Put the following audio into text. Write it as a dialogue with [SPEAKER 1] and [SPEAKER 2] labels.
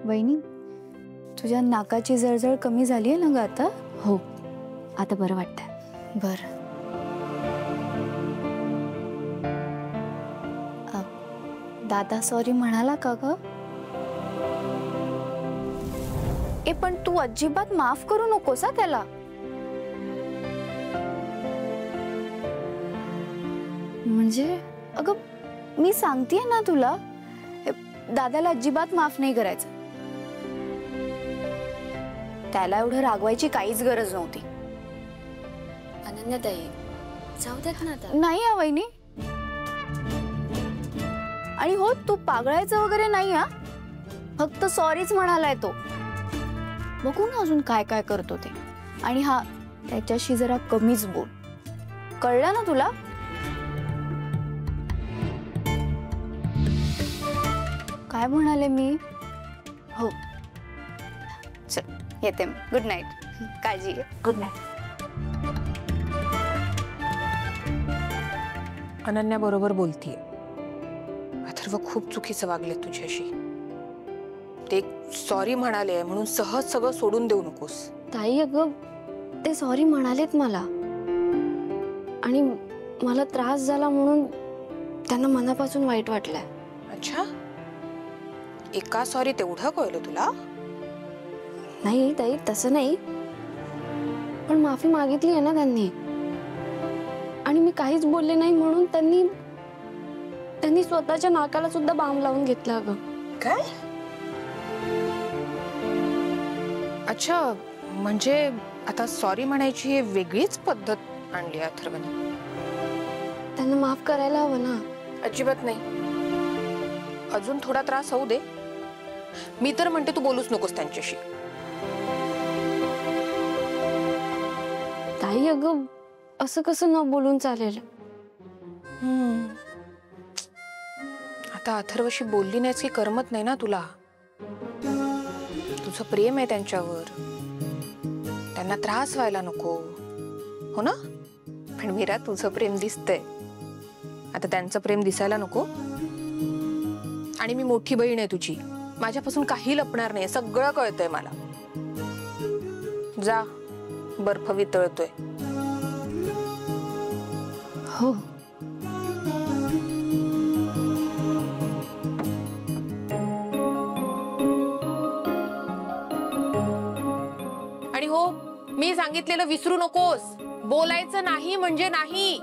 [SPEAKER 1] वहिनी, तुझ्या नाकाची जळजळ कमी झाली आहे ना ग आता?
[SPEAKER 2] हो, आता बरं वाटतंय.
[SPEAKER 1] बरं. दादा सॉरी म्हणाला का ग? ए पण तू अजिबात माफ करू नकोस त्याला. म्हणजे अगं मी सांगतेय ना तुला, दादाला अजिबात माफ नाही करायचं. त्याला एवढं रागवायची काहीच गरज नव्हती.
[SPEAKER 2] अनन्याताई, जाऊ देत ना आता.
[SPEAKER 1] नाही वहिनी. आणि हो, तू पागळायचं वगैरे नाही हा, फक्त सॉरीच म्हणालाय तो. बघू ना अजून काय काय करतो ते. आणि हा, त्याच्याशी जरा कमीच बोल, कळलं ना तुला? काय म्हणाले मी? हो चल येते. Good night. काळजी घे.
[SPEAKER 2] Good night.
[SPEAKER 3] अनन्या बरोबर बोलतीये. अथर्व खूप चुकीचं वागले तुझ्याशी. ते सॉरी म्हणाले म्हणून सहज सगळं सोडून देऊ नकोस.
[SPEAKER 2] ताई अगं, ते सॉरी म्हणालेत मला, आणि मला त्रास झाला म्हणून त्यांना मनापासून वाईट वाटलंय.
[SPEAKER 3] अच्छा, एका सॉरी तेवढं कळलं तुला?
[SPEAKER 2] नाही ताई, तसं नाही, पण माफी मागितली आहे ना त्यांनी, आणि मी काहीच बोलले नाही म्हणून त्यांनी स्वतःच्या नाकाला सुद्धा बाम लावून घेतला. अगं
[SPEAKER 3] काय? अच्छा, म्हणजे आता सॉरी म्हणायची ही वेगळीच पद्धत आणली अथर्वने.
[SPEAKER 2] त्यांना माफ करायला हवं ना.
[SPEAKER 3] अजिबात नाही, अजून थोडा त्रास होऊ दे. मी तर म्हणते तू बोलूच नकोस त्यांच्याशी.
[SPEAKER 2] ताई अगं, असं कसं न बोलून चालेल?
[SPEAKER 3] आता अथर्वशी बोलली नाहीस की करमत नाही ना तुला. तुझं प्रेम आहे त्यांच्यावर, त्यांना त्रास व्हायला नको, हो ना? पण मीरा, तुझं प्रेम दिसतंय, आता त्यांचं प्रेम दिसायला नको. आणि मी मोठी बहीण आहे तुझी, माझ्यापासून काही लपणार नाही, सगळं कळतंय मला. जा, बर्फ वितळतोय.
[SPEAKER 2] हो.
[SPEAKER 3] आणि हो, मी सांगितलेलं विसरू नकोस. बोलायचं नाही म्हणजे नाही.